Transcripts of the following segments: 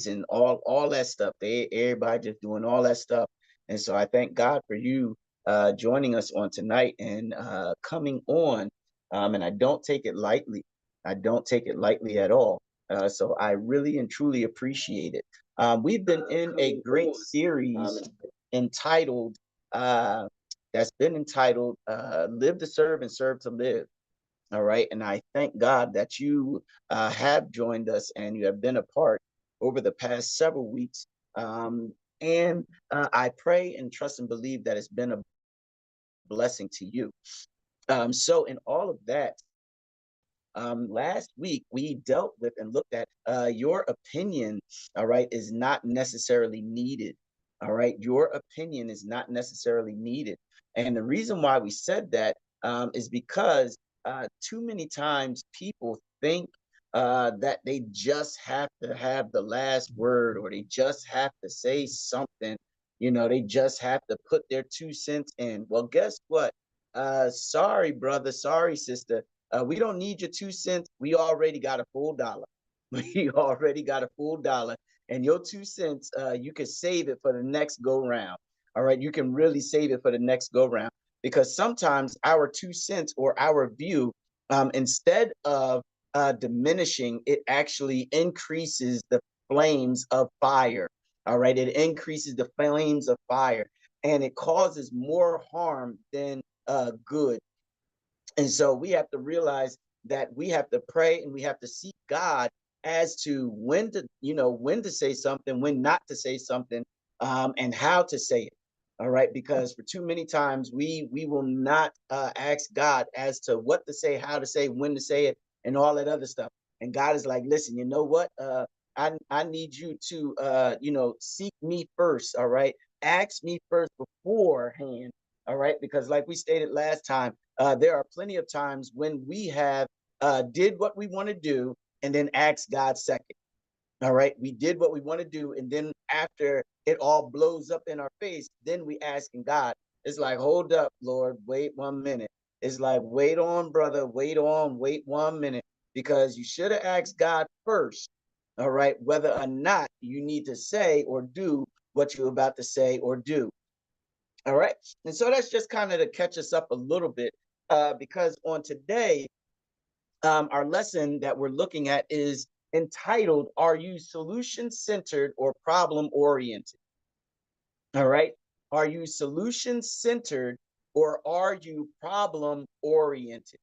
praise and all that stuff. Everybody just doing all that stuff. And so I thank God for you joining us on tonight and coming on. And I don't take it lightly. I don't take it lightly at all. So I really and truly appreciate it. We've been in a great series entitled that's been entitled Live to Serve and Serve to Live. All right. And I thank God that you have joined us and you have been a part over the past several weeks. And I pray and trust and believe that it's been a blessing to you. So in all of that, last week we dealt with and looked at your opinion, all right, is not necessarily needed. All right. Your opinion is not necessarily needed. And the reason why we said that is because too many times people think that they just have to have the last word, or they just have to say something, they just have to put their 2 cents in. Well, guess what? Sorry, brother. Sorry, sister. We don't need your 2 cents. We already got a full dollar. We already got a full dollar. And your 2 cents, you can save it for the next go round. All right. You can really save it for the next go round, because sometimes our 2 cents or our view, instead of diminishing, it actually increases the flames of fire. All right. It increases the flames of fire, and it causes more harm than good. And so we have to realize that we have to pray and we have to seek God as to when to say something, when not to say something, and how to say it. All right, because for too many times we will not ask God as to what to say, how to say, when to say it, and all that other stuff. And God is like, listen, you know what? I need you to seek me first. All right, ask me first beforehand. All right, because like we stated last time, there are plenty of times when we have did what we want to do and then asked God second. All right, we did what we want to do, and then after it all blows up in our face, then we asking God. It's like, hold up, Lord, wait 1 minute. It's like, wait on, brother, wait 1 minute, because you should have asked God first. All right, whether or not you need to say or do what you're about to say or do. All right, and so that's just kind of to catch us up a little bit, because on today, our lesson that we're looking at is entitled, Are You Solution-Centered or Problem-Oriented? All right. Are you solution-centered or are you problem-oriented?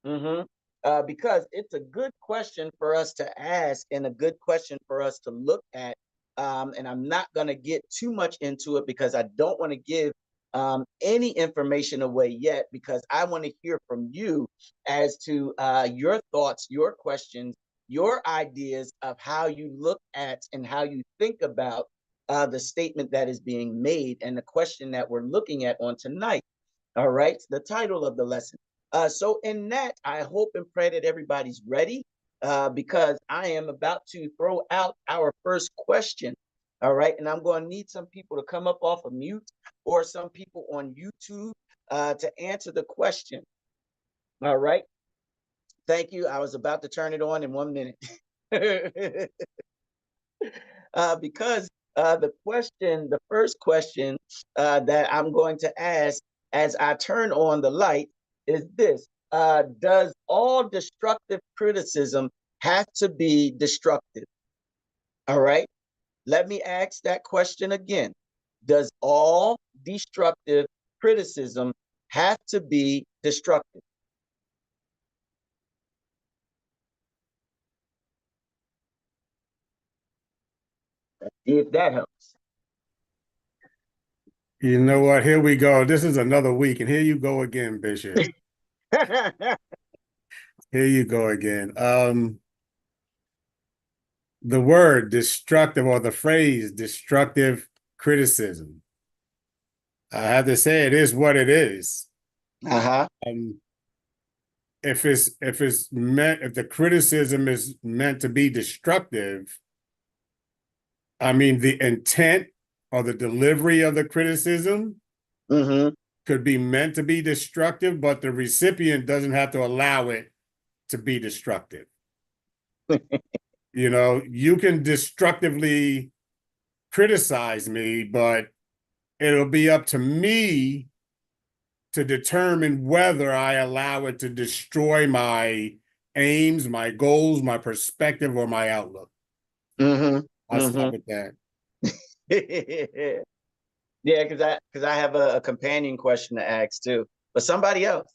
Because it's a good question for us to ask and a good question for us to look at. And I'm not going to get too much into it because I don't want to give any information away yet, because I want to hear from you as to your thoughts, your questions, your ideas of how you look at and how you think about the statement that is being made and the question that we're looking at on tonight. All right, the title of the lesson. So in that, I hope and pray that everybody's ready, because I am about to throw out our first question. All right, and I'm going to need some people to come up off of mute, or some people on YouTube to answer the question. All right. Thank you. I was about to turn it on in 1 minute. Because the first question that I'm going to ask as I turn on the light is this. Does all destructive criticism have to be destructive? All right. Let me ask that question again. Does all destructive criticism have to be destructive? Let's see if that helps. You know what? Here we go. This is another week, and here you go again, Bishop. Here you go again. The word destructive, or the phrase destructive criticism, I have to say it is what it is. If the criticism is meant to be destructive, I mean, the intent or the delivery of the criticism could be meant to be destructive, but the recipient doesn't have to allow it to be destructive. You can destructively criticize me, but it'll be up to me to determine whether I allow it to destroy my aims, my goals, my perspective, or my outlook. Mm-hmm. I'll stop Mm-hmm. with that. Yeah, because I have a companion question to ask too. But somebody else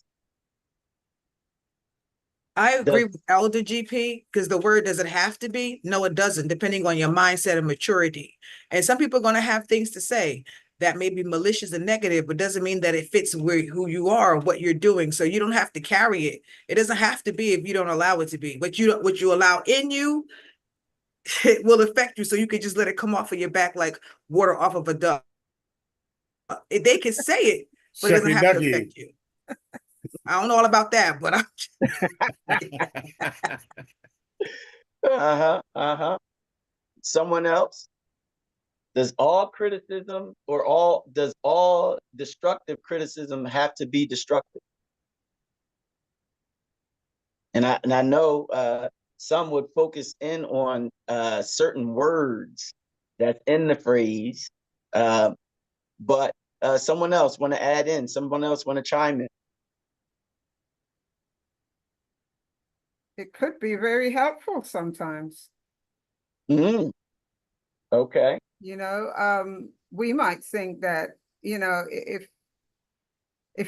I does. agree with Elder GP because the word doesn't have to be. No, it doesn't, depending on your mindset and maturity. And some people are going to have things to say that may be malicious and negative, but doesn't mean that it fits who you are or what you're doing. So you don't have to carry it. It doesn't have to be if you don't allow it to be. What you allow in you, it will affect you. So you can just let it come off of your back like water off of a duck. They can say it, but it doesn't Shucky have to ducky. affect you. I don't know all about that, but Uh-huh. Uh-huh. Someone else? Does all criticism does all destructive criticism have to be destructive? And I know some would focus in on certain words that's in the phrase, uh, but someone else want to add in, someone else want to chime in. It could be very helpful sometimes. Mm, okay. We might think that, if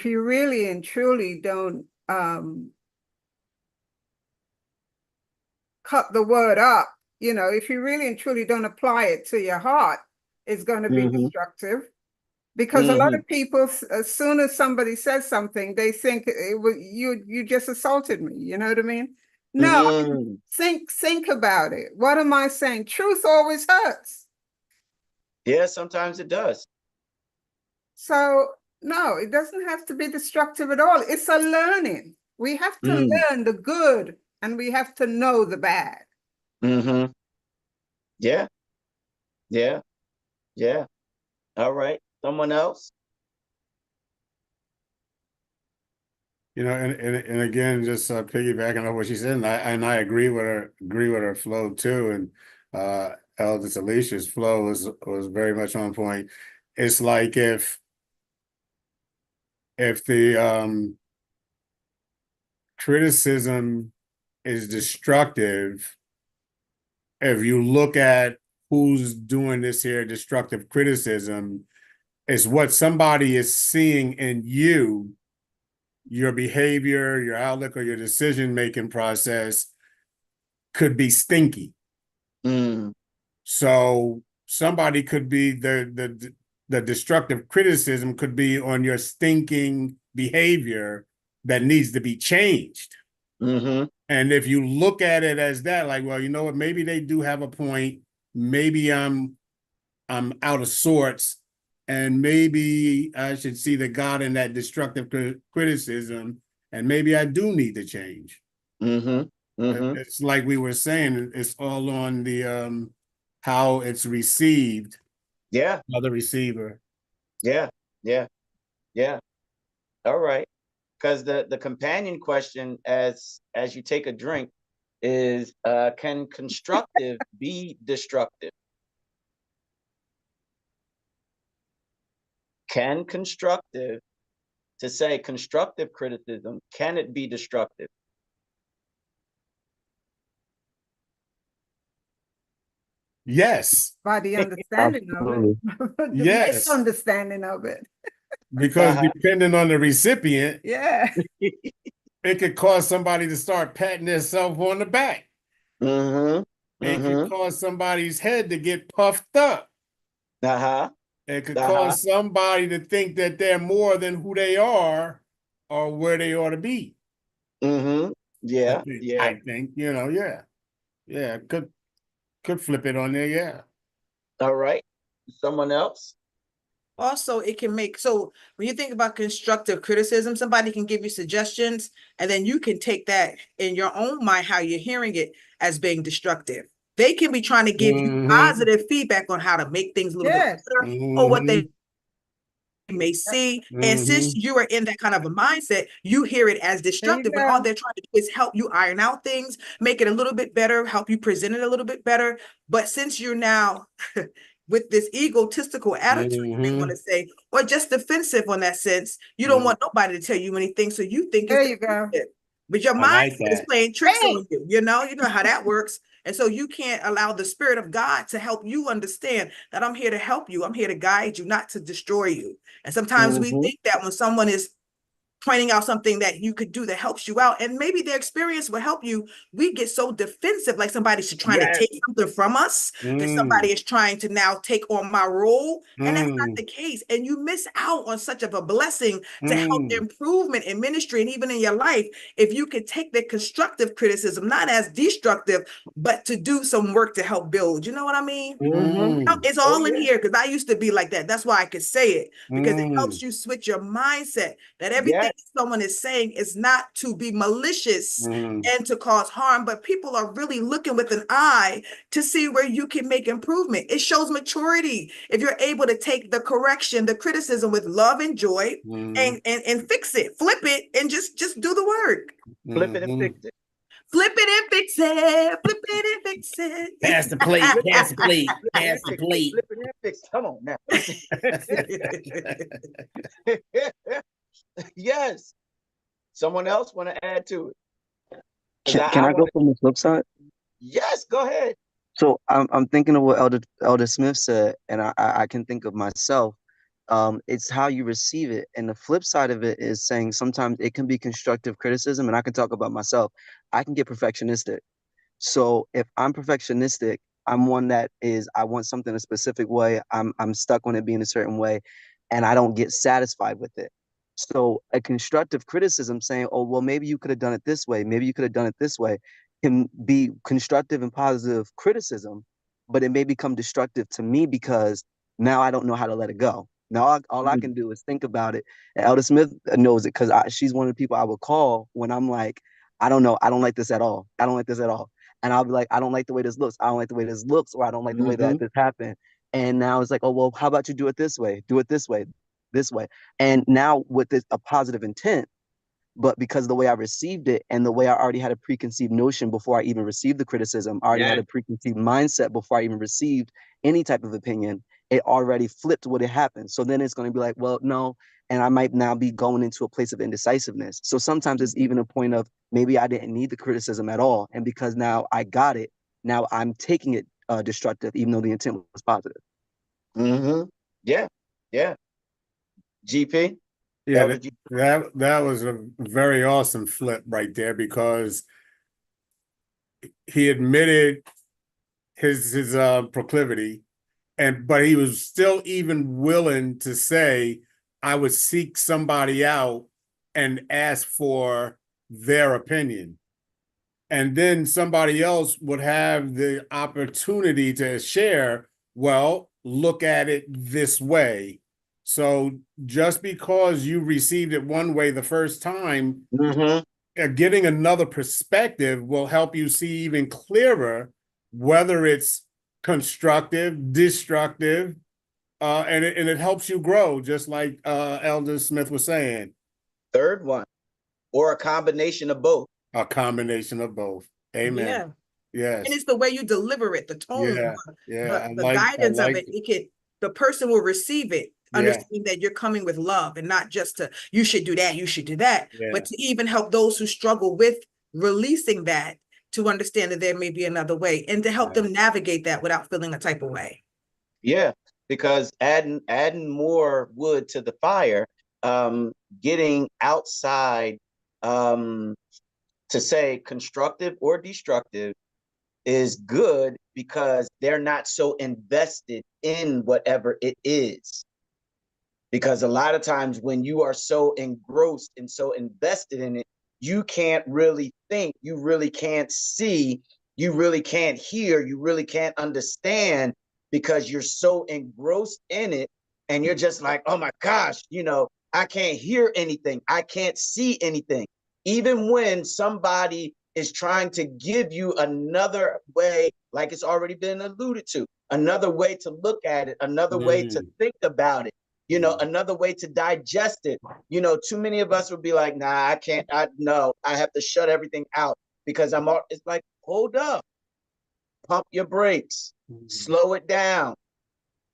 you really and truly don't cut the word up, if you really and truly don't apply it to your heart, it's going to be Mm-hmm. destructive. Because a lot Mm-hmm. of people, as soon as somebody says something, they think you just assaulted me. You know what I mean? No, Mm. think about it. What am I saying? Truth always hurts. Yeah, sometimes it does. So no, it doesn't have to be destructive at all. It's a learning. We have to learn the good and we have to know the bad. Mm-hmm. Yeah. Yeah. Yeah. All right. Someone else? And again, just piggybacking on what she said, and I agree with her flow too. And Eldest Alicia's flow was very much on point. It's like if the criticism is destructive, if you look at who's doing this here, destructive criticism, is what somebody is seeing in you, your behavior, your outlook, or your decision-making process could be stinky. Mm. So somebody could be the destructive criticism could be on your stinking behavior that needs to be changed. Mm-hmm. And if you look at it as that, like, well, you know what, maybe they do have a point. Maybe I'm out of sorts, and maybe I should see the God in that destructive criticism, and maybe I do need to change. Mm-hmm. Mm-hmm. It's like we were saying, it's all on the how it's received Yeah. by the receiver. Yeah. Yeah. Yeah. All right. Because the companion question as you take a drink is can constructive be destructive? Can constructive to say constructive criticism, can it be destructive? Yes. By the understanding of it. The Yes. misunderstanding of it. Because depending on the recipient, Yeah. it could cause somebody to start patting themselves on the back. Mm-hmm. It Mm-hmm. could cause somebody's head to get puffed up. Uh-huh. It could cause somebody to think that they're more than who they are or where they ought to be. Mm-hmm. Yeah. I think, yeah. Yeah, could flip it on there, yeah. All right. Someone else? also it can make, so when you think about constructive criticism, somebody can give you suggestions and then you can take that in your own mind, how you're hearing it, as being destructive. They can be trying to give you positive feedback on how to make things a little bit better or what they may see. And since you are in that kind of a mindset, you hear it as destructive, when all they're trying to do is help you iron out things, make it a little bit better, help you present it a little bit better. But since you're now with this egotistical attitude, you may want to say, or just defensive on that sense, you don't want nobody to tell you anything, so you think there you go. But your mind is playing tricks on you, you know how that works. And so you can't allow the Spirit of God to help you understand that I'm here to help you. I'm here to guide you, not to destroy you. And sometimes we think that when someone is pointing out something that you could do that helps you out, and maybe their experience will help you, we get so defensive, like somebody's trying to take something from us, that somebody is trying to now take on my role. And that's not the case. And you miss out on such of a blessing to help improvement in ministry and even in your life, if you could take the constructive criticism, not as destructive, but to do some work to help build. You know what I mean? It's all in here, because I used to be like that. That's why I could say it, because it helps you switch your mindset, that everything someone is saying is not to be malicious and to cause harm, but people are really looking with an eye to see where you can make improvement. It shows maturity if you're able to take the correction, the criticism with love and joy, and fix it, flip it, and just do the work. Flip it and fix it. Flip it and fix it. Flip it and fix it. Pass the plate. Pass the plate. Pass the plate. Flip it and fix it. Come on now. Yes. Someone else want to add to it? Can I go from the flip side? Yes, go ahead. So I'm thinking of what Elder Smith said, and I can think of myself. It's how you receive it. And the flip side of it is saying sometimes it can be constructive criticism, and I can talk about myself. I can get perfectionistic. So if I'm perfectionistic, I'm one that is, I want something a specific way. I'm stuck on it being a certain way, and I don't get satisfied with it. So a constructive criticism saying, oh, well, maybe you could have done it this way. Maybe you could have done it this way, can be constructive and positive criticism, but it may become destructive to me because now I don't know how to let it go. Now, all I can do is think about it. And Elder Smith knows it, because she's one of the people I would call when I'm like, I don't know. I don't like this at all. I don't like this at all. And I'll be like, I don't like the way this looks. I don't like the way this looks, or I don't like the way that this happened. And now it's like, oh, well, how about you do it this way? Do it this way, this way. And now with this, a positive intent, but because of the way I received it and the way I already had a preconceived notion before I even received the criticism, I already had a preconceived mindset before I even received any type of opinion, it already flipped what it happened. So then it's going to be like, well, no. And I might now be going into a place of indecisiveness. So sometimes it's even a point of maybe I didn't need the criticism at all. And because now I got it, now I'm taking it destructive, even though the intent was positive. Yeah. Yeah. GP? Yeah, that was a very awesome flip right there, because he admitted his proclivity, but he was still even willing to say, I would seek somebody out and ask for their opinion. And then somebody else would have the opportunity to share, well, look at it this way. So just because you received it one way the first time, getting another perspective will help you see even clearer whether it's constructive, destructive, and it helps you grow, just like Elder Smith was saying. Third one, or a combination of both. A combination of both. Amen. Yeah. Yes. And it's the way you deliver it, the tone, the guidance of it. The person will receive it, understanding that you're coming with love, and not just to, you should do that, you should do that, but to even help those who struggle with releasing that, to understand that there may be another way, and to help them navigate that without feeling a type of way. Yeah, because adding more wood to the fire, getting outside to say constructive or destructive is good, because they're not so invested in whatever it is. Because a lot of times when you are so engrossed and so invested in it, you can't really think, you really can't see, you really can't hear, you really can't understand, because you're so engrossed in it, and you're just like, oh my gosh, I can't hear anything, I can't see anything. Even when somebody is trying to give you another way, like it's already been alluded to, another way to look at it, another way to think about it, you know, another way to digest it. You know, too many of us would be like, nah, I can't, no, I have to shut everything out because it's like, hold up, pump your brakes, slow it down,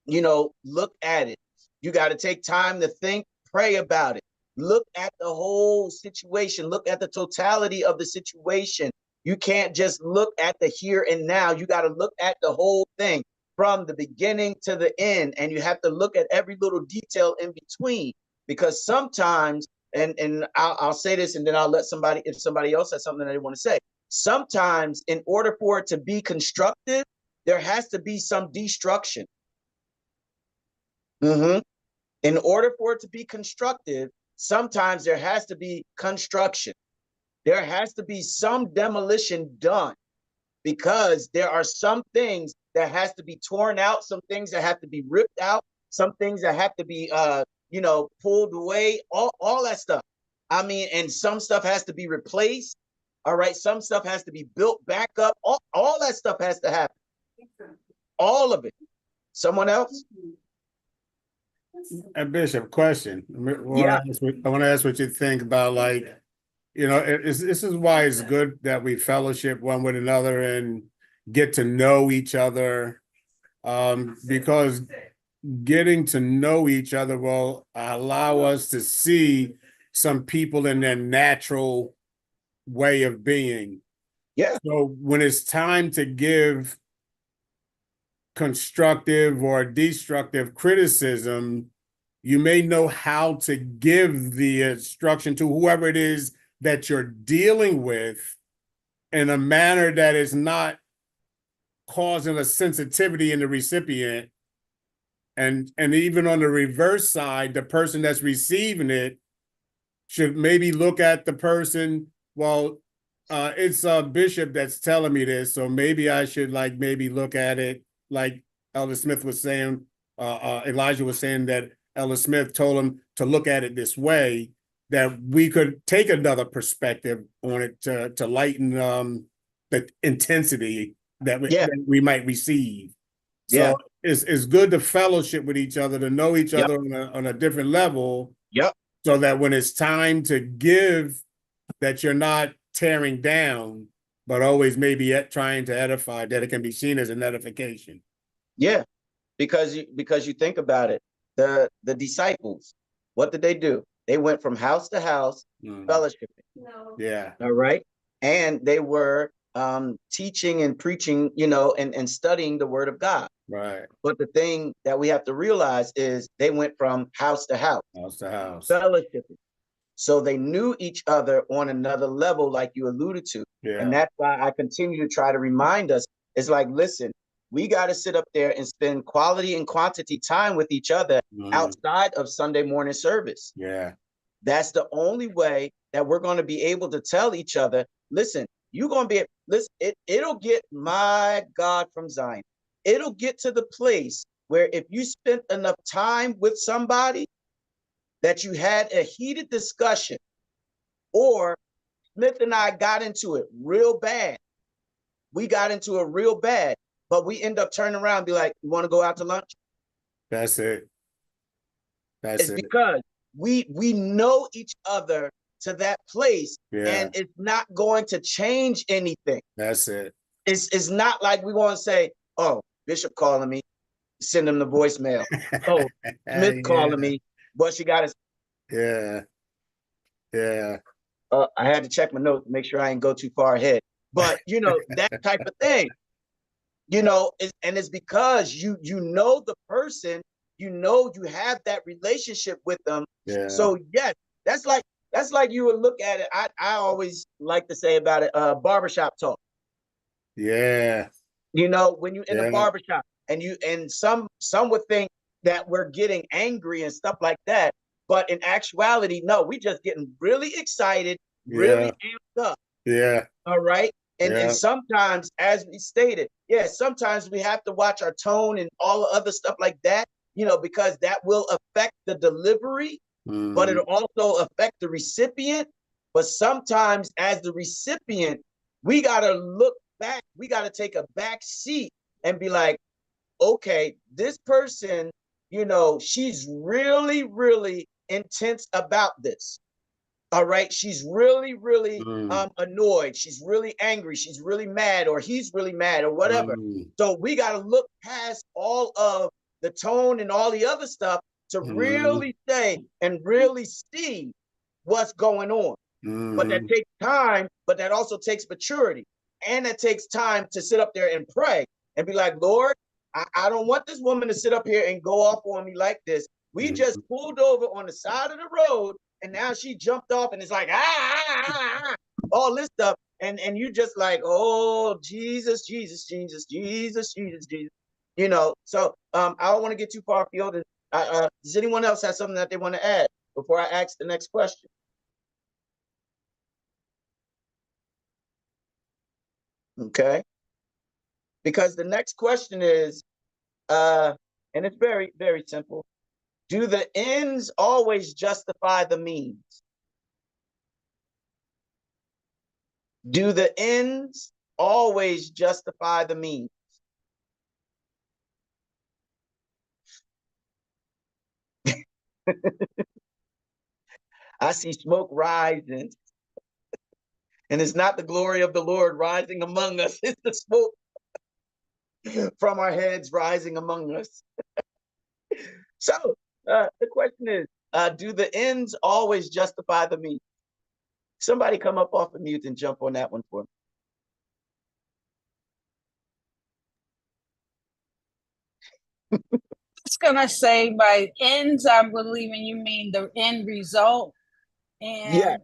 you know, look at it. You got to take time to think, pray about it. Look at the whole situation. Look at the totality of the situation. You can't just look at the here and now. You got to look at the whole thing from the beginning to the end. And you have to look at every little detail in between, because sometimes, and I'll say this and then I'll let somebody, if somebody else has something that they want to say, sometimes in order for it to be constructive, there has to be some destruction. In order for it to be constructive, sometimes there has to be construction. There has to be some demolition done, because there are some things that has to be torn out, some things that have to be ripped out, some things that have to be, you know, pulled away, all that stuff. I mean, and some stuff has to be replaced. All right. Some stuff has to be built back up. All that stuff has to happen. All of it. Someone else? And Bishop, question. Yeah. I want to ask what you think about, like, you know, this is why it's good that we fellowship one with another and get to know each other, because getting to know each other will allow us to see some people in their natural way of being. Yeah. So when it's time to give constructive or destructive criticism, you may know how to give the instruction to whoever it is that you're dealing with in a manner that is not causing a sensitivity in the recipient. And even on the reverse side, the person that's receiving it should maybe look at the person, well, it's a bishop that's telling me this, so maybe I should maybe look at it like Elder Smith was saying, Elijah was saying that Elder Smith told him to look at it this way, that we could take another perspective on it to lighten the intensity that we might receive. So it's good to fellowship with each other, to know each other on a different level. So that when it's time to give, that you're not tearing down, but always maybe trying to edify, that it can be seen as an edification. Yeah, because you think about it, the disciples, what did they do? They went from house to house, fellowshipping. Yeah. All right. And they were teaching and preaching, you know, and studying the word of God. Right. But the thing that we have to realize is they went from house to house, fellowshipping. So they knew each other on another level, like you alluded to. Yeah. And that's why I continue to try to remind us, it's like, listen, we got to sit up there and spend quality and quantity time with each other outside of Sunday morning service. Yeah. That's the only way that we're going to be able to tell each other, listen, you're going to be, listen, it'll get, my God, from Zion. It'll get to the place where if you spent enough time with somebody that you had a heated discussion, or Smith and I got into it real bad. We got into it real bad, but we end up turning around and be like, you want to go out to lunch? That's it. It's because we know each other to that place, and it's not going to change anything. That's it. It's not like we want to say, oh, Bishop calling me, send him the voicemail. Oh, Smith calling me, what she got to say. Yeah. I had to check my notes to make sure I didn't go too far ahead. But, you know, that type of thing, you know, and it's because you know the person, you know, you have that relationship with them. Yeah. So, yes, that's like you would look at it. I always like to say about it, barbershop talk. Yeah. You know, when you're in a barbershop and some would think that we're getting angry and stuff like that. But in actuality, no, we just getting really excited, really amped up. Yeah. All right. And sometimes, as we stated, sometimes we have to watch our tone and all the other stuff like that, you know, because that will affect the delivery, but it'll also affect the recipient. But sometimes as the recipient, we got to look back. We got to take a back seat and be like, okay, this person, she's really, really intense about this. All right. She's really, really annoyed. She's really angry. She's really mad, or he's really mad, or whatever. So we got to look past all of the tone and all the other stuff to really say and really see what's going on. But that takes time, but that also takes maturity. And it takes time to sit up there and pray and be like, Lord, I don't want this woman to sit up here and go off on me like this. We just pulled over on the side of the road, and now she jumped off and it's like, all this stuff. And you just like, oh, Jesus, Jesus, Jesus, Jesus, Jesus, Jesus. So I don't want to get too far afield. Does anyone else have something that they want to add before I ask the next question? Okay. Because the next question is, and it's very, very simple. Do the ends always justify the means? Do the ends always justify the means? I see smoke rising, and it's not the glory of the Lord rising among us. It's the smoke from our heads rising among us. So the question is, do the ends always justify the means? Somebody come up off of mute and jump on that one for me. It's gonna say by ends, I'm believing you mean the end result. And Yeah.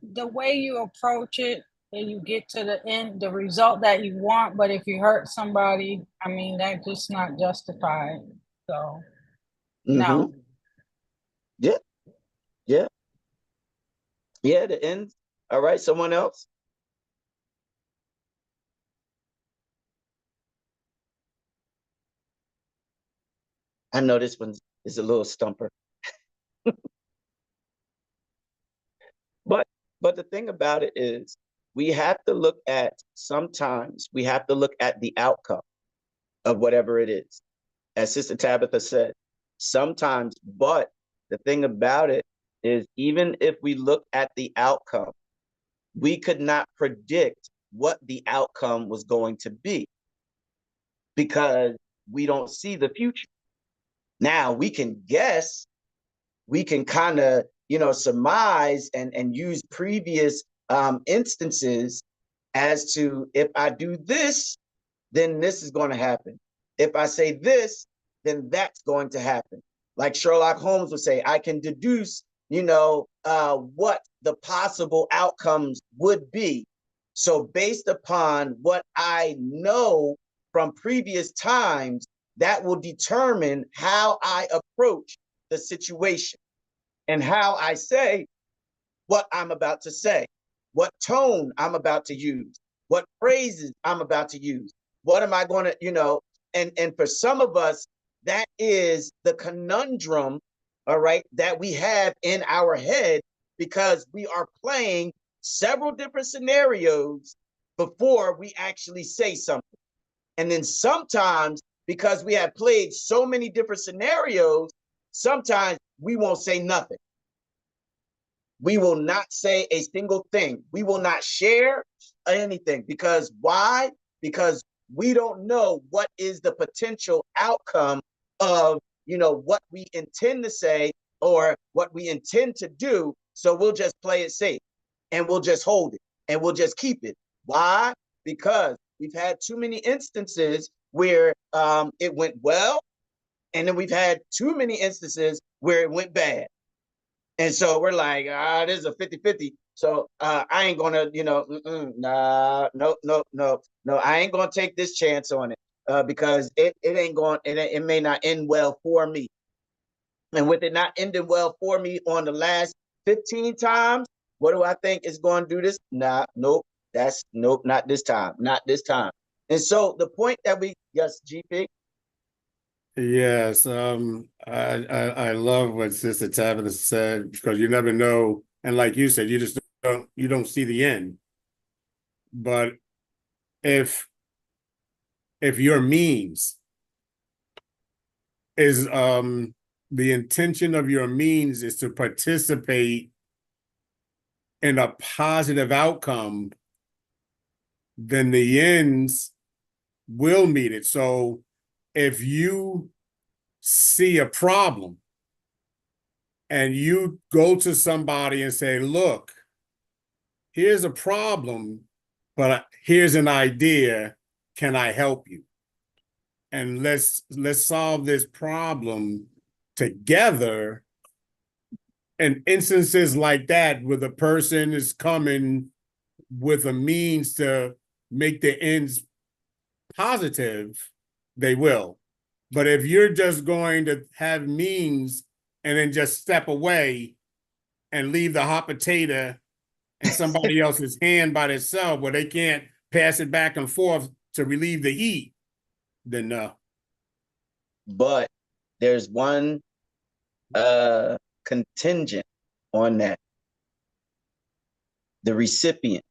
the way you approach it and you get to the end, the result that you want, but if you hurt somebody, I mean, that's just not justified. So no. Yeah. Yeah. Yeah, the ends. All right, someone else? I know this one is a little stumper. But the thing about it is, sometimes we have to look at the outcome of whatever it is. As Sister Tabitha said, sometimes, but the thing about it is, even if we look at the outcome, we could not predict what the outcome was going to be because we don't see the future. Now we can guess, we can kind of, surmise and use previous instances as to, if I do this, then this is going to happen. If I say this, then that's going to happen. Like Sherlock Holmes would say, I can deduce, what the possible outcomes would be. So based upon what I know from previous times, that will determine how I approach the situation and how I say what I'm about to say, what tone I'm about to use, what phrases I'm about to use. What am I going to, and for some of us, that is the conundrum, all right, that we have in our head, because we are playing several different scenarios before we actually say something. And then sometimes, because we have played so many different scenarios, sometimes we won't say nothing. We will not say a single thing. We will not share anything. Because why? Because we don't know what is the potential outcome of, what we intend to say or what we intend to do. So we'll just play it safe and we'll just hold it and we'll just keep it. Why? Because we've had too many instances where it went well, and then we've had too many instances where it went bad. And so we're like, this is a 50-50. So I ain't gonna, nah, no, I ain't gonna take this chance on it because it ain't going, it may not end well for me. And with it not ending well for me on the last 15 times, what do I think is going to do this? Nah, nope, not this time, not this time. And so the point that yes, GP. Yes, I love what Sister Tabitha said, because you never know, and like you said, you don't see the end. But if your means is the intention of your means is to participate in a positive outcome, then the ends will meet it. So if you see a problem and you go to somebody and say, look, here's a problem, but here's an idea. Can I help you? And let's solve this problem together. And instances like that, where the person is coming with a means to make the ends positive, they will. But if you're just going to have means and then just step away and leave the hot potato in somebody else's hand by themselves where they can't pass it back and forth to relieve the heat, then no. But there's one contingent on that. The recipient's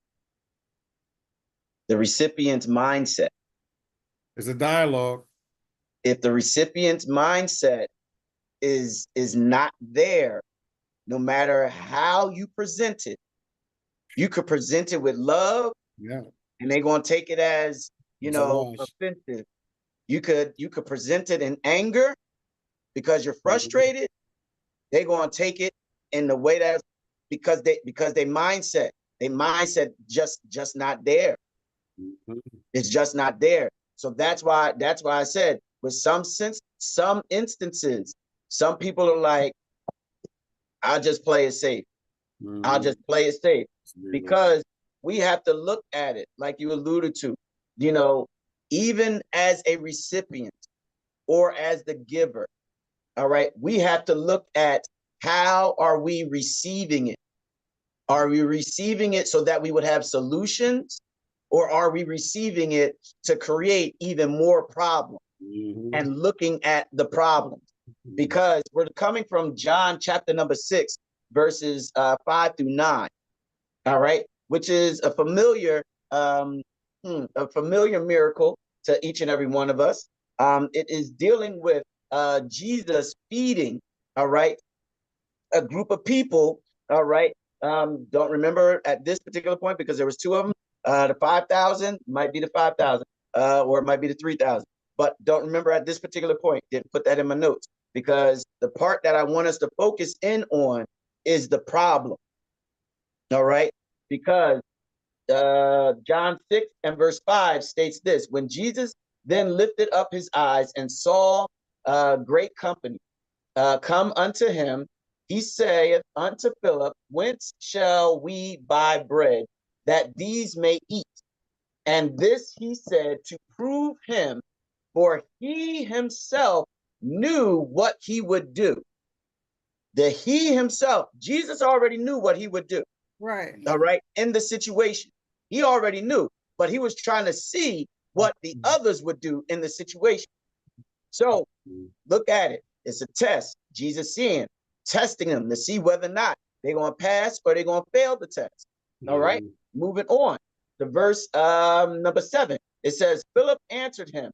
mindset. It's a dialogue. If the recipient's mindset is not there, no matter how you present it, you could present it with love, yeah, and they're gonna take it as, it's a wash. offensive. You could present it in anger because you're frustrated. They're gonna take it in the way that because they mindset just not there. It's just not there. So that's why I said with some instances, some people are like, I'll just play it safe. I'll just play it safe, because we have to look at it like you alluded to, even as a recipient or as the giver. All right. We have to look at how are we receiving it? Are we receiving it so that we would have solutions, or are we receiving it to create even more problems and looking at the problems? Because we're coming from John chapter number 6, verses 5 through 9. All right. Which is a familiar miracle to each and every one of us. It is dealing with Jesus feeding, all right, a group of people, all right. Don't remember at this particular point because there was two of them. The 5,000 might be the 5,000, or it might be the 3,000. But don't remember at this particular point. Didn't put that in my notes, because the part that I want us to focus in on is the problem. All right, because John 6 and verse 5 states this: when Jesus then lifted up his eyes and saw great company come unto him, he saith unto Philip, whence shall we buy bread that these may eat? And this he said to prove him, for he himself knew what he would do. He himself, Jesus already knew what he would do. Right. All right. In the situation, he already knew, but he was trying to see what the others would do in the situation. So look at it. It's a test. Jesus testing them to see whether or not they're going to pass or they're going to fail the test. All right. Moving on to verse number 7. It says, Philip answered him,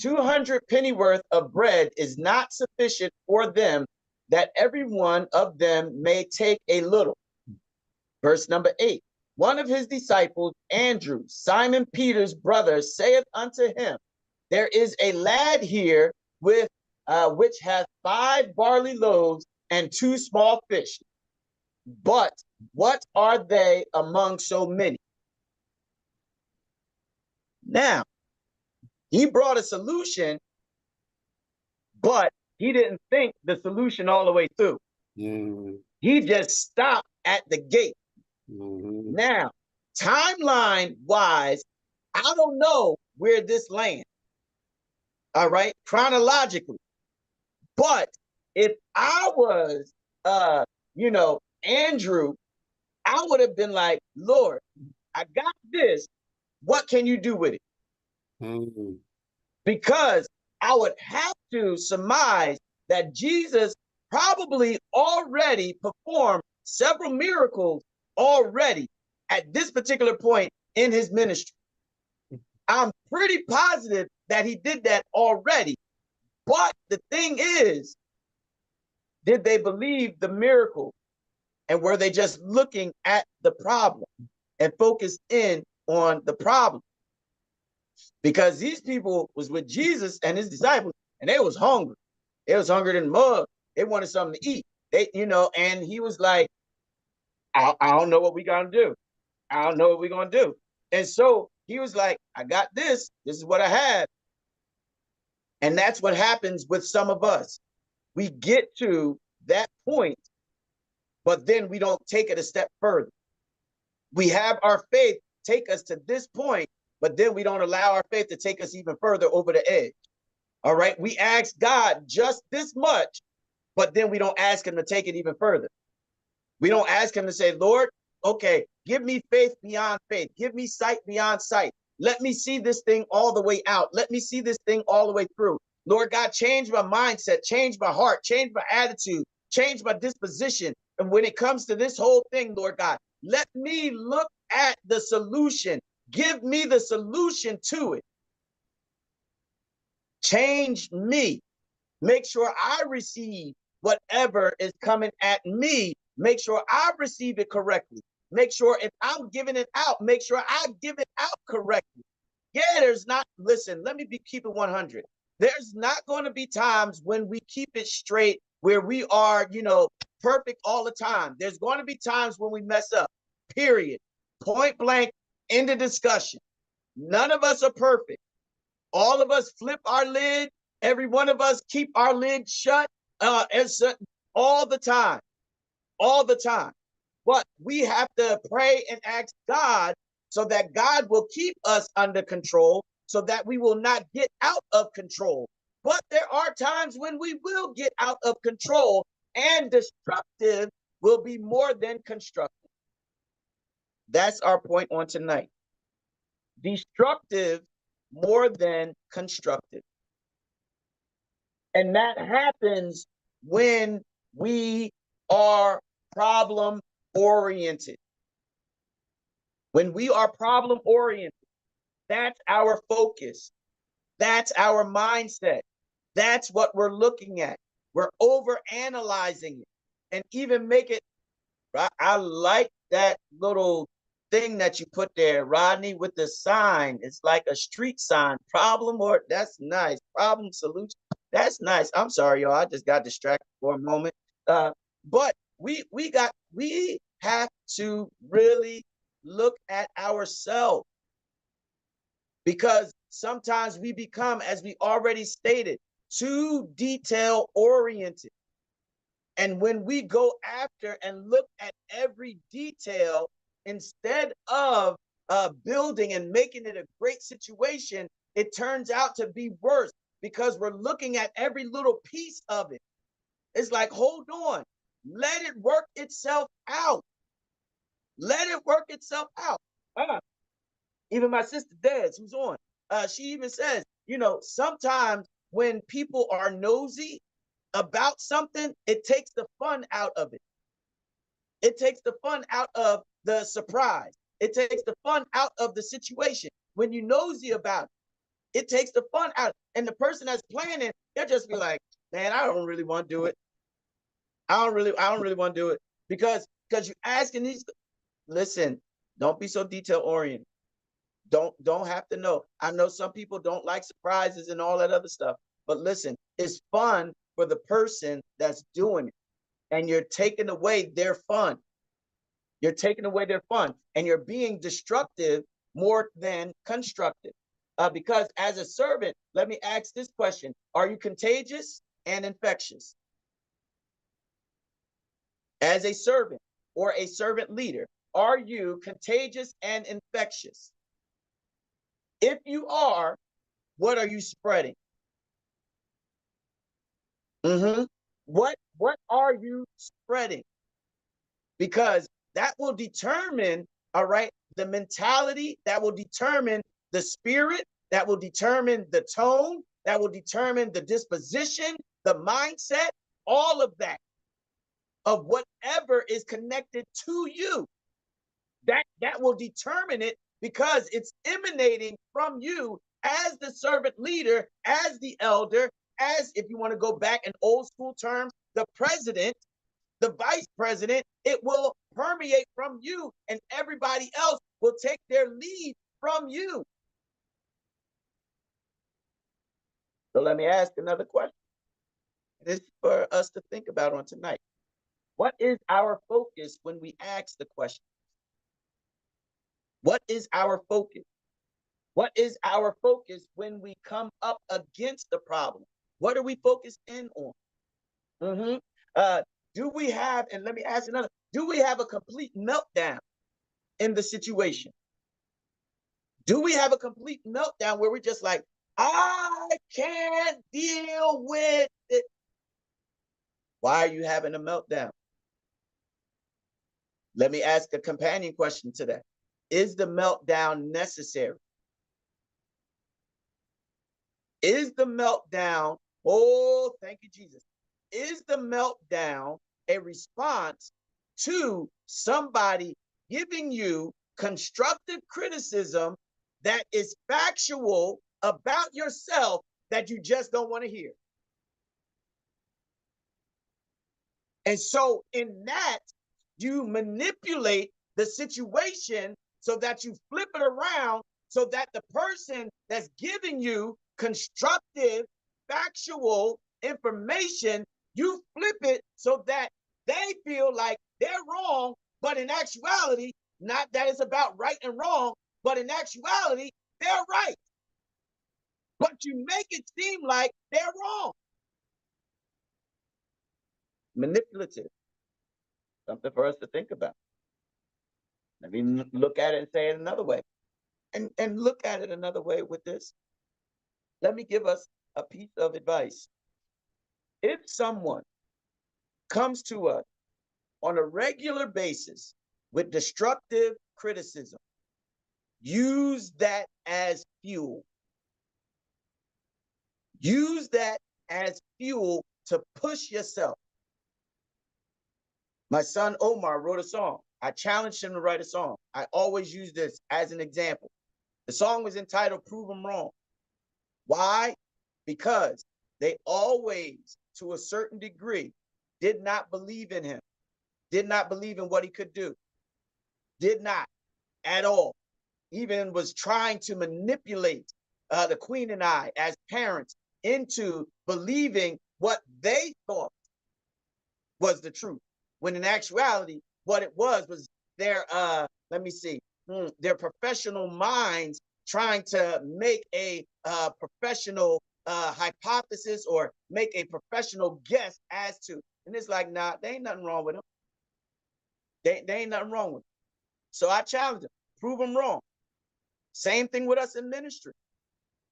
200 pennyworth of bread is not sufficient for them, that every one of them may take a little. Verse number 8. One of his disciples, Andrew, Simon Peter's brother, saith unto him, there is a lad here with which hath 5 barley loaves and 2 small fish. But what are they among so many? Now, he brought a solution, but he didn't think the solution all the way through. He just stopped at the gate. Now, timeline wise, I don't know where this lands. All right, chronologically. But if I was, Andrew, I would have been like, Lord, I got this. What can you do with it? Because I would have to surmise that Jesus probably already performed several miracles already at this particular point in his ministry. I'm pretty positive that he did that already, But the thing is, did they believe the miracle? And were they just looking at the problem and focused in on the problem? Because these people was with Jesus and his disciples, and they was hungry. They was hungry than mud. They wanted something to eat. They, and he was like, I don't know what we gonna do. I don't know what we're gonna do. And so he was like, I got this. This is what I have. And that's what happens with some of us. We get to that point, but then we don't take it a step further. We have our faith take us to this point, but then we don't allow our faith to take us even further over the edge. All right. We ask God just this much, but then we don't ask him to take it even further. We don't ask him to say, Lord, okay, give me faith beyond faith. Give me sight beyond sight. Let me see this thing all the way out. Let me see this thing all the way through. Lord God, change my mindset, change my heart, change my attitude, change my disposition. And when it comes to this whole thing, Lord God, let me look at the solution. Give me the solution to it. Change me. Make sure I receive whatever is coming at me. Make sure I receive it correctly. Make sure if I'm giving it out, make sure I give it out correctly. Yeah, listen, let me keep it 100. There's not going to be times when we keep it straight where we are, perfect all the time. There's going to be times when we mess up, period. Point blank, end of discussion. None of us are perfect. All of us flip our lid. Every one of us keep our lid shut all the time. All the time. But we have to pray and ask God so that God will keep us under control so that we will not get out of control. But there are times when we will get out of control, and destructive will be more than constructive. That's our point on tonight. Destructive more than constructive. And that happens when we are problem oriented. When we are problem oriented, that's our focus. That's our mindset. That's what we're looking at. We're over analyzing it and even make it. I like that little thing that you put there, Rodney, with the sign. It's like a street sign. Problem or that's nice. Problem solution. That's nice. I'm sorry, y'all. I just got distracted for a moment. But we have to really look at ourselves, because sometimes we become, as we already stated, too detail oriented. And when we go after and look at every detail instead of building and making it a great situation, it turns out to be worse because we're looking at every little piece of it. It's like, hold on, let it work itself out. Let it work itself out. Even my sister Des, who's on, she even says, sometimes when people are nosy about something, it takes the fun out of it. It takes the fun out of the surprise. It takes the fun out of the situation. When you're nosy about it, it takes the fun out. And the person that's planning, they'll just be like, man, I don't really want to do it. I don't really want to do it. Because you're asking these, listen, don't be so detail oriented. Don't have to know. I know some people don't like surprises and all that other stuff, but listen, it's fun for the person that's doing it, and you're taking away their fun. You're taking away their fun, and you're being destructive more than constructive. Because as a servant, let me ask this question: are you contagious and infectious? As a servant or a servant leader, are you contagious and infectious? If you are, what are you spreading? What are you spreading? Because that will determine, all right, the mentality, that will determine the spirit, that will determine the tone, that will determine the disposition, the mindset, all of that, of whatever is connected to you. That will determine it, because it's emanating from you as the servant leader, as the elder, as, if you want to go back in old school terms, the president, the vice president, it will permeate from you, and everybody else will take their lead from you. So let me ask another question. This is for us to think about on tonight. What is our focus when we ask the question? What is our focus? What is our focus when we come up against the problem? What are we focused in on? Do we have, and let me ask another, do we have a complete meltdown in the situation? Do we have a complete meltdown where we're just like, I can't deal with it? Why are you having a meltdown? Let me ask a companion question to that. Is the meltdown necessary? Is the meltdown, oh, thank you, Jesus. Is the meltdown a response to somebody giving you constructive criticism that is factual about yourself that you just don't want to hear? And so in that, you manipulate the situation so that you flip it around so that the person that's giving you constructive, factual information, you flip it so that they feel like they're wrong, but in actuality, not that it's about right and wrong, but in actuality, they're right. But you make it seem like they're wrong. Manipulative. Something for us to think about. Let me look at it and say it another way. And look at it another way with this. Let me give us a piece of advice. If someone comes to us on a regular basis with destructive criticism, use that as fuel. Use that as fuel to push yourself. My son Omar wrote a song. I challenged him to write a song. I always use this as an example. The song was entitled Prove 'Em Wrong. Why? Because they always, to a certain degree, did not believe in him, did not believe in what he could do, did not at all, even was trying to manipulate the Queen and I as parents into believing what they thought was the truth, when in actuality, what it was their, let me see, their professional minds trying to make a professional hypothesis or make a professional guess as to, and it's like, nah, there ain't nothing wrong with them. There ain't nothing wrong with them. So I challenge them, prove them wrong. Same thing with us in ministry.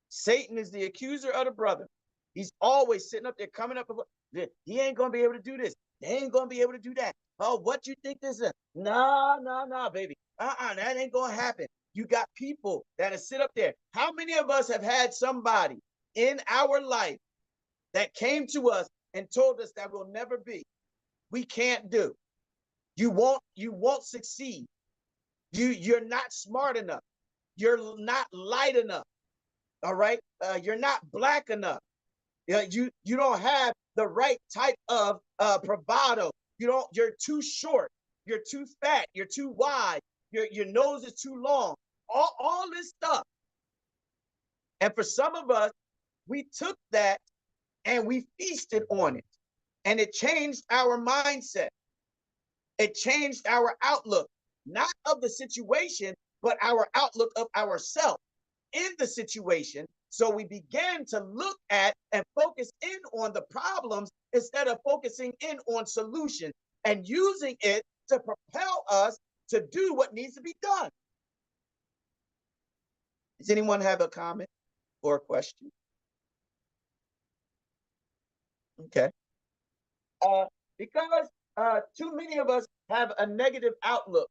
Satan is the accuser of the brother. He's always sitting up there coming up with, he ain't gonna be able to do this. They ain't gonna be able to do that. Oh, what you think this is? Nah, baby. That ain't gonna happen. You got people that'll sit up there. How many of us have had somebody in our life that came to us and told us that we'll never be? We can't do. You won't succeed. You're not smart enough. You're not light enough. All right. You're not black enough. You don't have the right type of bravado. You're too short. You're too fat. You're too wide. Your nose is too long. All this stuff. And for some of us, we took that and we feasted on it. And it changed our mindset. It changed our outlook, not of the situation, but our outlook of ourselves in the situation. So we began to look at and focus in on the problems instead of focusing in on solutions and using it to propel us to do what needs to be done. Does anyone have a comment or a question? Okay. Because too many of us have a negative outlook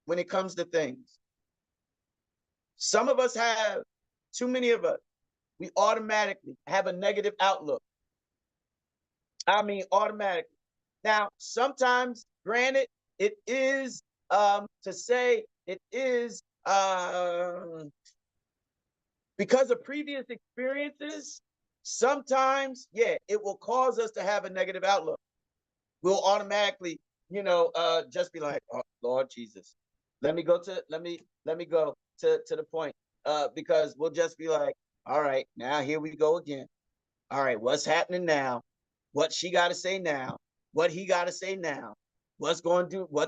when it comes to things. Some of us have, too many of us, we automatically have a negative outlook. I mean, automatically. Now, sometimes, granted, it is to say it is because of previous experiences. sometimes, yeah, it will cause us to have a negative outlook. We'll automatically, just be like, oh, Lord Jesus, let me go to the point. Because we'll just be like, all right, now here we go again. All right, what's happening now? What she got to say now? What he got to say now? What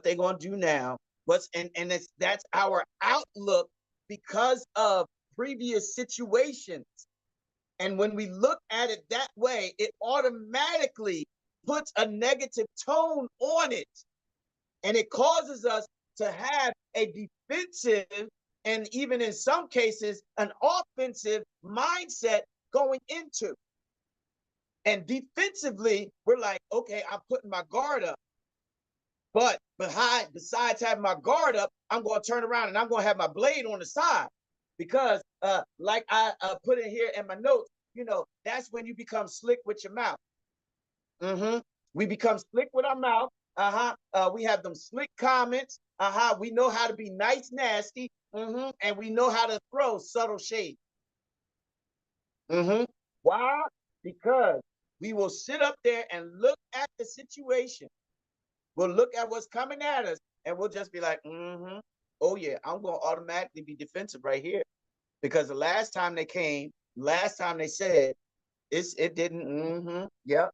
they going to do now? That's our outlook because of previous situations. And when we look at it that way, it automatically puts a negative tone on it. And it causes us to have a defensive and even in some cases, an offensive mindset going into. And defensively, we're like, okay, I'm putting my guard up. But besides having my guard up, I'm going to turn around and I'm going to have my blade on the side. Because like I put in here in my notes, that's when you become slick with your mouth. We become slick with our mouth. We have them slick comments. We know how to be nice, nasty. And we know how to throw subtle shade. Why? Because we will sit up there and look at the situation. We'll look at what's coming at us and we'll just be like, oh yeah, I'm going to automatically be defensive right here. Because the last time they came, last time they said, it didn't, yep.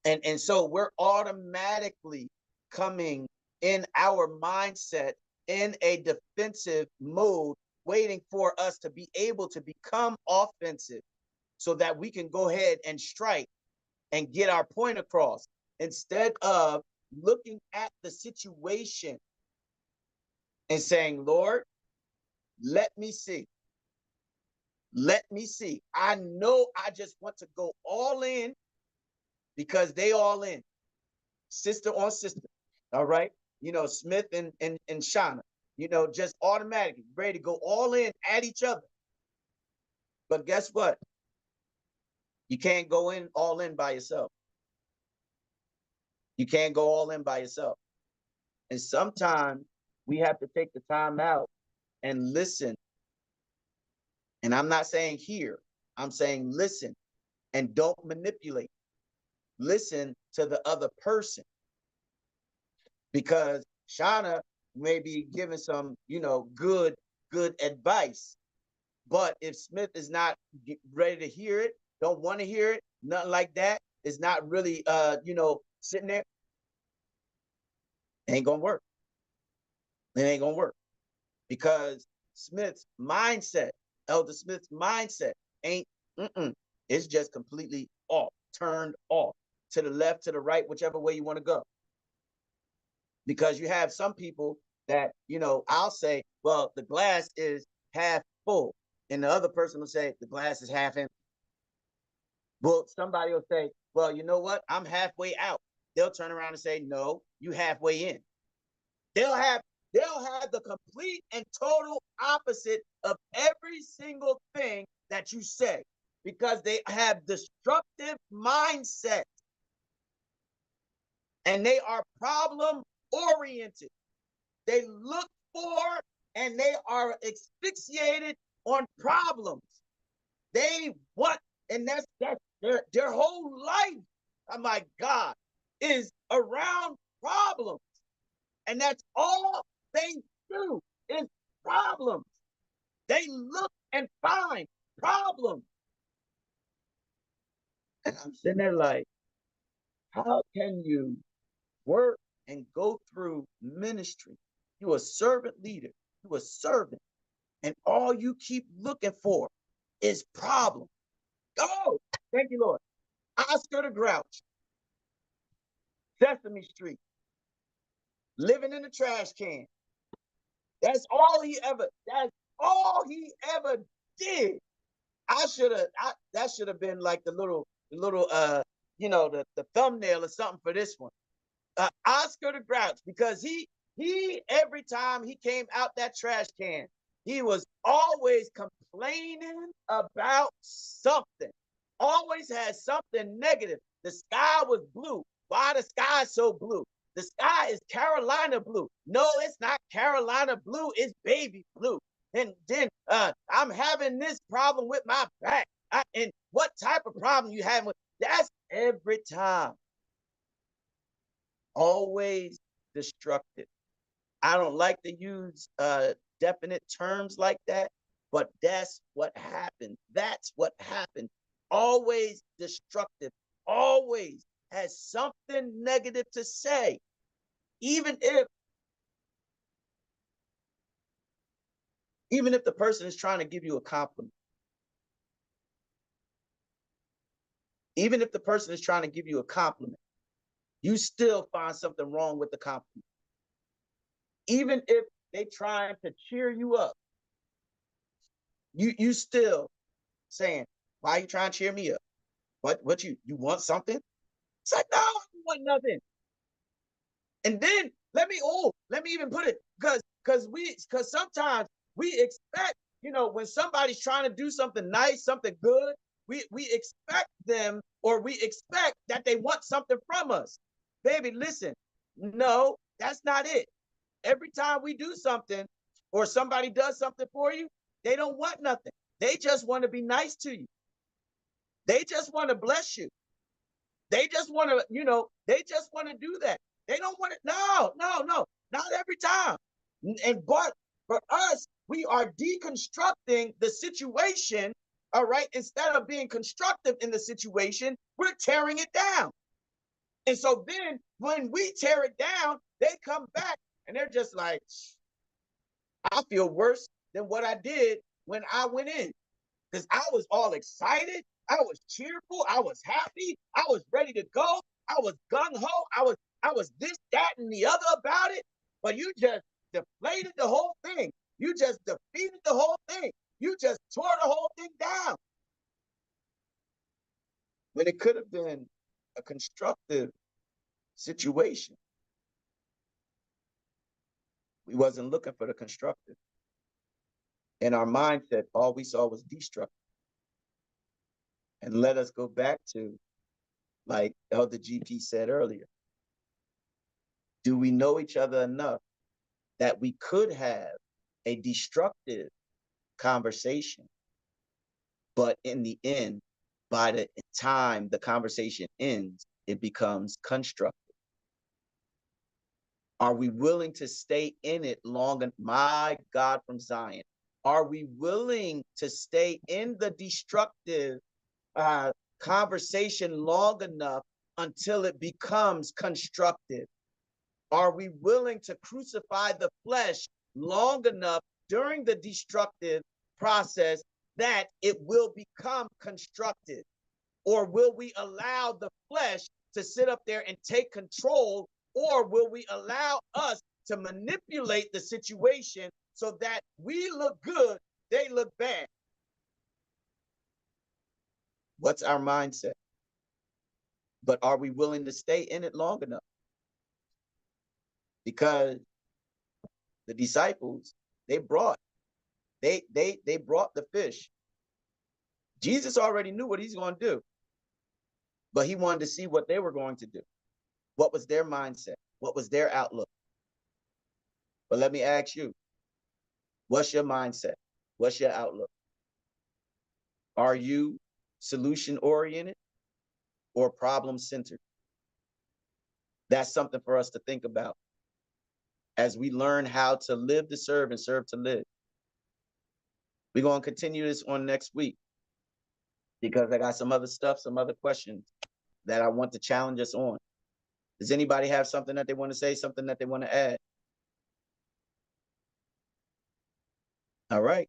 And so we're automatically coming in our mindset in a defensive mode, waiting for us to be able to become offensive so that we can go ahead and strike and get our point across instead of looking at the situation and saying, Lord, let me see. Let me see. I know I just want to go all in because they all in. Sister on sister. All right. Smith and Shauna, just automatically ready to go all in at each other. But guess what? You can't go in all in by yourself. You can't go all in by yourself. And sometimes we have to take the time out and listen. And I'm not saying hear, I'm saying listen and don't manipulate. Listen to the other person. Because Shauna may be giving some, good advice. But if Smith is not ready to hear it, don't want to hear it, nothing like that, is not really, sitting there, it ain't going to work. It ain't going to work. Because Smith's mindset, Elder Smith's mindset ain't, it's just completely off, turned off, to the left, to the right, whichever way you want to go. Because you have some people that, I'll say, well, the glass is half full. And the other person will say, the glass is half empty. Well, somebody will say, well, you know what? I'm halfway out. They'll turn around and say, no, you halfway in. They'll have the complete and total opposite of every single thing that you say because they have destructive mindset and they are problem oriented. They look for and they are asphyxiated on problems. They want, and that's their whole life. Oh my God, is around problems. And that's all they do is problems. They look and find problems. And I'm sitting there like, how can you work and go through ministry? You're a servant leader. You're a servant. And all you keep looking for is problems. Oh, thank you, Lord. Oscar the Grouch. Sesame Street. Living in a trash can. That's all he ever did. That should have been like the little the thumbnail or something for this one. Oscar the Grouch, because he every time he came out that trash can, he was always complaining about something. Always had something negative. The sky was blue. Why the sky so blue? The sky is Carolina blue. No, it's not Carolina blue. It's baby blue. And then I'm having this problem with my back. And what type of problem you have with. That's every time. Always destructive. I don't like to use definite terms like that, but that's what happened. That's what happened. Always destructive. Always has something negative to say, even if the person is trying to give you a compliment. Even if the person is trying to give you a compliment, you still find something wrong with the compliment. Even if they trying to cheer you up, you still saying, why are you trying to cheer me up? What you want something? It's like, no, I don't want nothing. And then let me even put it, because sometimes we expect, when somebody's trying to do something nice, something good, we expect them, or we expect that they want something from us. Baby, listen, no, that's not it. Every time we do something or somebody does something for you, they don't want nothing. They just want to be nice to you. They just want to bless you. They just want to, they just want to do that. They don't want it. No, not every time. But for us, we are deconstructing the situation. All right. Instead of being constructive in the situation, we're tearing it down. And so then when we tear it down, they come back and they're just like, I feel worse than what I did when I went in, because I was all excited. I was cheerful. I was happy. I was ready to go. I was gung-ho. I was this, that, and the other about it. But you just deflated the whole thing. You just defeated the whole thing. You just tore the whole thing down. When it could have been a constructive situation. We wasn't looking for the constructive. In our mindset, all we saw was destructive. And let us go back to, like Elder GP said earlier, do we know each other enough that we could have a destructive conversation, but in the end, by the time the conversation ends, it becomes constructive? Are we willing to stay in it long enough? My God from Zion. Are we willing to stay in the destructive conversation long enough until it becomes constructive? Are we willing to crucify the flesh long enough during the destructive process that it will become constructive? Or will we allow the flesh to sit up there and take control? Or will we allow us to manipulate the situation so that we look good, they look bad? What's our mindset? But are we willing to stay in it long enough? Because the disciples, they brought the fish. Jesus already knew what he's going to do, but he wanted to see what they were going to do. What was their mindset? What was their outlook? But let me ask you, what's your mindset? What's your outlook? Are you solution-oriented or problem-centered? That's something for us to think about as we learn how to live to serve and serve to live. We're going to continue this on next week because I got some other stuff, some other questions that I want to challenge us on. Does anybody have something that they want to say, something that they want to add? All right.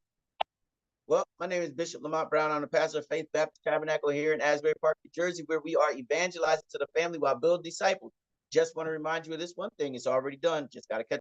Well, my name is Bishop Lamont Brown. I'm the pastor of Faith Baptist Tabernacle here in Asbury Park, New Jersey, where we are evangelizing to the family while building disciples. Just want to remind you of this one thing. It's already done. Just got to catch